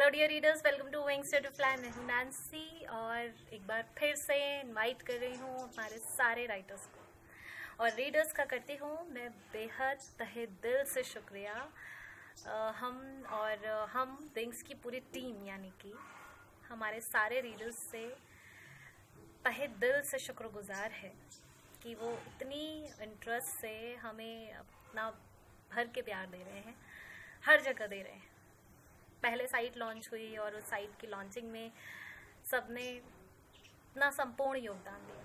Hello dear readers, welcome to wings to fly. मैं हूँ Nancy और एक बार फिर से इनवाइट कर रही हूँ हमारे सारे राइटर्स को और रीडर्स का करती हूँ मैं बेहद तहे दिल से शुक्रिया। हम विंग्स की पूरी टीम यानी कि हमारे सारे रीडर्स से तहे दिल से शुक्रगुजार है कि वो इतनी इंटरेस्ट से हमें अपना भर के प्यार दे रहे हैं, हर जगह दे रहे हैं। पहले साइट लॉन्च हुई और उस साइट की लॉन्चिंग में सबने अपना संपूर्ण योगदान दिया।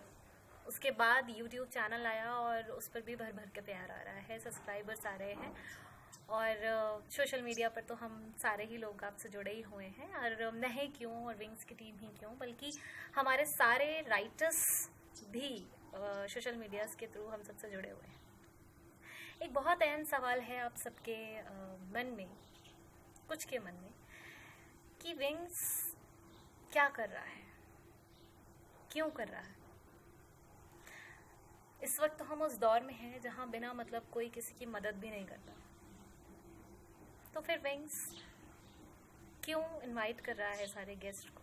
उसके बाद यूट्यूब चैनल आया और उस पर भी भर भर के प्यार आ रहा है, सब्सक्राइबर्स आ रहे हैं और सोशल मीडिया पर तो हम सारे ही लोग आपसे जुड़े ही हुए हैं। और मैं ही क्यों और विंग्स की टीम ही क्यों, बल्कि हमारे सारे राइटर्स भी सोशल मीडिया के थ्रू हम सबसे जुड़े हुए हैं। एक बहुत अहम सवाल है आप सबके मन में, कुछ के मन में, कि विंग्स क्या कर रहा है, क्यों कर रहा है। इस वक्त तो हम उस दौर में हैं जहां बिना मतलब कोई किसी की मदद भी नहीं करता, तो फिर विंग्स क्यों इनवाइट कर रहा है सारे गेस्ट को।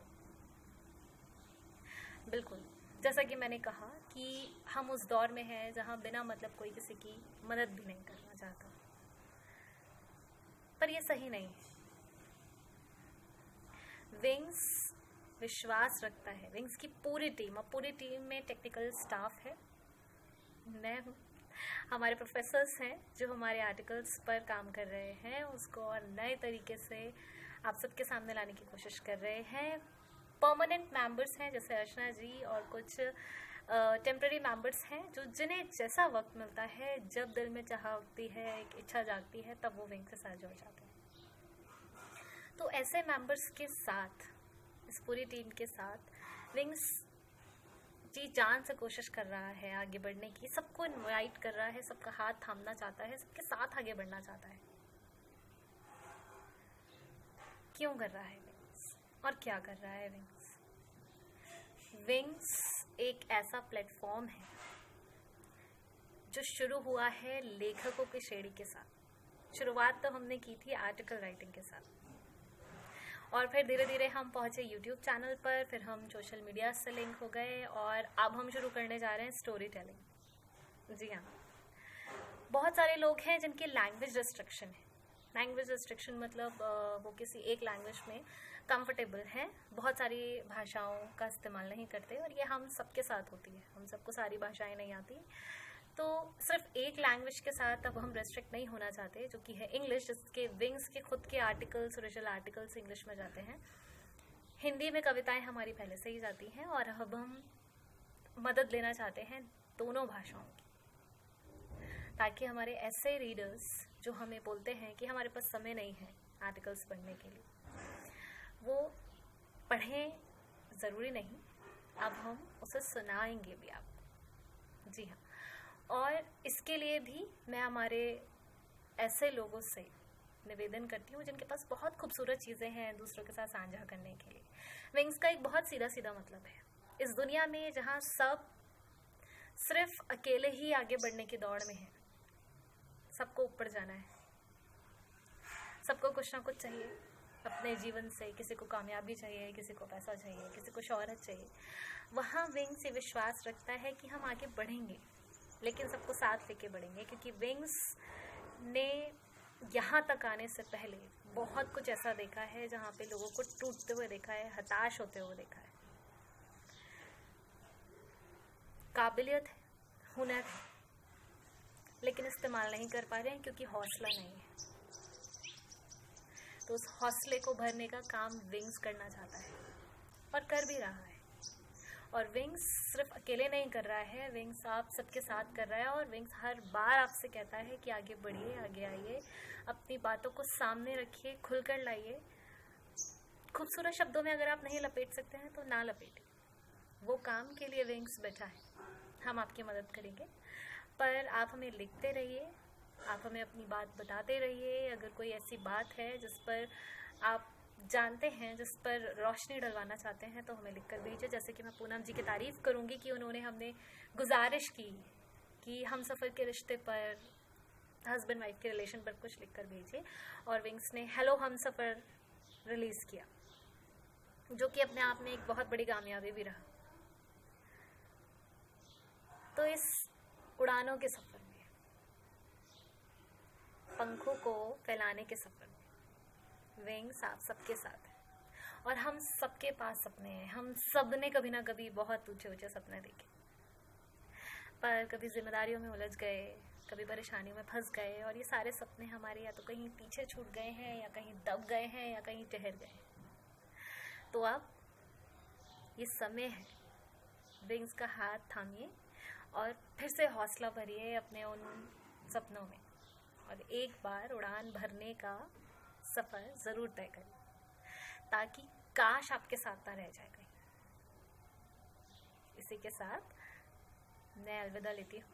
बिल्कुल, जैसा कि मैंने कहा कि हम उस दौर में हैं जहां बिना मतलब कोई किसी की मदद भी नहीं करना चाहता, पर ये सही नहीं है। विंग्स विश्वास रखता है, विंग्स की पूरी टीम, और पूरी टीम में टेक्निकल स्टाफ है, मैं हूँ, हमारे प्रोफेसर्स हैं जो हमारे आर्टिकल्स पर काम कर रहे हैं, उसको और नए तरीके से आप सबके सामने लाने की कोशिश कर रहे हैं। परमानेंट मेंबर्स हैं जैसे अर्चना जी, और कुछ टेम्पररी मेंबर्स हैं जो जिन्हें जैसा वक्त मिलता है, जब दिल में चाह उठती है, एक इच्छा जागती है, तब वो विंग के साथ जुड़ जाते हैं। तो ऐसे मेंबर्स के साथ, इस पूरी टीम के साथ विंग्स जी जान से कोशिश कर रहा है आगे बढ़ने की, सबको इनवाइट कर रहा है, सबका हाथ थामना चाहता है, सबके साथ आगे बढ़ना चाहता है। क्यों कर रहा है विंग्स और क्या कर रहा है विंग्स? विंग्स एक ऐसा प्लेटफॉर्म है जो शुरू हुआ है लेखकों की श्रेणी के साथ। शुरुआत तो हमने की थी आर्टिकल राइटिंग के साथ, और फिर धीरे धीरे हम पहुंचे यूट्यूब चैनल पर, फिर हम सोशल मीडिया से लिंक हो गए और अब हम शुरू करने जा रहे हैं स्टोरी टेलिंग। जी हाँ, बहुत सारे लोग हैं जिनकी लैंग्वेज रिस्ट्रिक्शन है। लैंग्वेज रिस्ट्रिक्शन मतलब वो किसी एक लैंग्वेज में कंफर्टेबल हैं, बहुत सारी भाषाओं का इस्तेमाल नहीं करते, और ये हम सबके साथ होती है। हम सबको सारी भाषाएं नहीं आती, तो सिर्फ एक लैंग्वेज के साथ अब हम रेस्ट्रिक्ट नहीं होना चाहते, जो कि है इंग्लिश, जिसके विंग्स के खुद के आर्टिकल्स, ओरिजिनल आर्टिकल्स इंग्लिश में जाते हैं। हिंदी में कविताएं हमारी पहले से ही जाती हैं, और अब हम मदद लेना चाहते हैं दोनों भाषाओं की, ताकि हमारे ऐसे रीडर्स जो हमें बोलते हैं कि हमारे पास समय नहीं है आर्टिकल्स पढ़ने के लिए, वो पढ़ें। ज़रूरी नहीं, अब हम उसे सुनाएंगे भी आपको। जी हाँ, और इसके लिए भी मैं हमारे ऐसे लोगों से निवेदन करती हूँ जिनके पास बहुत खूबसूरत चीज़ें हैं दूसरों के साथ साझा करने के लिए। विंग्स का एक बहुत सीधा सीधा मतलब है, इस दुनिया में जहाँ सब सिर्फ अकेले ही आगे बढ़ने की दौड़ में है, सबको ऊपर जाना है, सबको कुछ ना कुछ चाहिए अपने जीवन से, किसी को कामयाबी चाहिए, किसी को पैसा चाहिए, किसी को शोहरत चाहिए, वहाँ विंग्स ये विश्वास रखता है कि हम आगे बढ़ेंगे, लेकिन सबको साथ लेके बढ़ेंगे, क्योंकि विंग्स ने यहाँ तक आने से पहले बहुत कुछ ऐसा देखा है जहाँ पे लोगों को टूटते हुए देखा है, हताश होते हुए देखा है। काबिलियत है, हुनर है, लेकिन इस्तेमाल नहीं कर पा रहे हैं क्योंकि हौसला नहीं है। तो उस हौसले को भरने का काम विंग्स करना चाहता है और कर भी रहा है। और विंग्स सिर्फ अकेले नहीं कर रहा है, विंग्स आप सबके साथ कर रहा है, और विंग्स हर बार आपसे कहता है कि आगे बढ़िए, आगे आइए, अपनी बातों को सामने रखिए, खुलकर लाइए। खूबसूरत शब्दों में अगर आप नहीं लपेट सकते हैं तो ना लपेटें, वो काम के लिए विंग्स बैठा है। हम आपकी मदद करेंगे, पर आप हमें लिखते रहिए, आप हमें अपनी बात बताते रहिए। अगर कोई ऐसी बात है जिस पर आप जानते हैं, जिस पर रोशनी डलवाना चाहते हैं, तो हमें लिखकर भेजिए। जैसे कि मैं पूनम जी की तारीफ़ करूंगी कि उन्होंने हमने गुजारिश की कि हम सफ़र के रिश्ते पर, हस्बैंड वाइफ के रिलेशन पर कुछ लिखकर भेजिए, और विंग्स ने हेलो हम सफ़र रिलीज किया, जो कि अपने आप में एक बहुत बड़ी कामयाबी भी रहा। तो इस उड़ानों के सफर में, पंखों को फैलाने के सफर में विंग्स आप सबके साथ है, और हम सबके पास सपने हैं। हम सब ने कभी ना कभी बहुत ऊंचे ऊंचे सपने देखे, पर कभी जिम्मेदारियों में उलझ गए, कभी परेशानियों में फंस गए, और ये सारे सपने हमारे या तो कहीं पीछे छूट गए हैं, या कहीं दब गए हैं, या कहीं ठहर गए हैं। तो अब ये समय है, विंग्स का हाथ थामिए और फिर से हौसला भरिए अपने उन सपनों में, और एक बार उड़ान भरने का सफ़र ज़रूर तय करें, ताकि काश आपके साथ ना रह जाए कहीं। इसी के साथ मैं अलविदा लेती हूँ।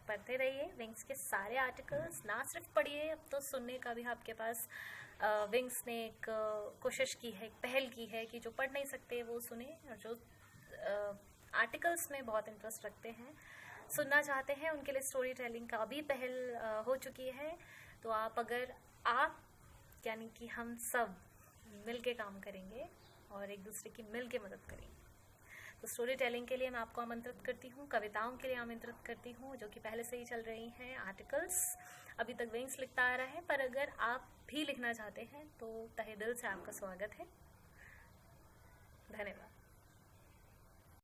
पढ़ते रहिए विंग्स के सारे आर्टिकल्स, ना सिर्फ पढ़िए, अब तो सुनने का भी आपके पास विंग्स ने एक कोशिश की है, एक पहल की है कि जो पढ़ नहीं सकते वो सुने, और जो आर्टिकल्स में बहुत इंटरेस्ट रखते हैं, सुनना चाहते हैं, उनके लिए स्टोरी टेलिंग का भी पहल हो चुकी है। तो आप यानी कि हम सब मिल के काम करेंगे और एक दूसरे की मिल के मदद करेंगे। तो स्टोरी टेलिंग के लिए मैं आपको आमंत्रित करती हूँ, कविताओं के लिए आमंत्रित करती हूँ, जो कि पहले से ही चल रही हैं। आर्टिकल्स अभी तक विंग्स लिखता आ रहा है, पर अगर आप भी लिखना चाहते हैं तो तहे दिल से आपका स्वागत है। धन्यवाद।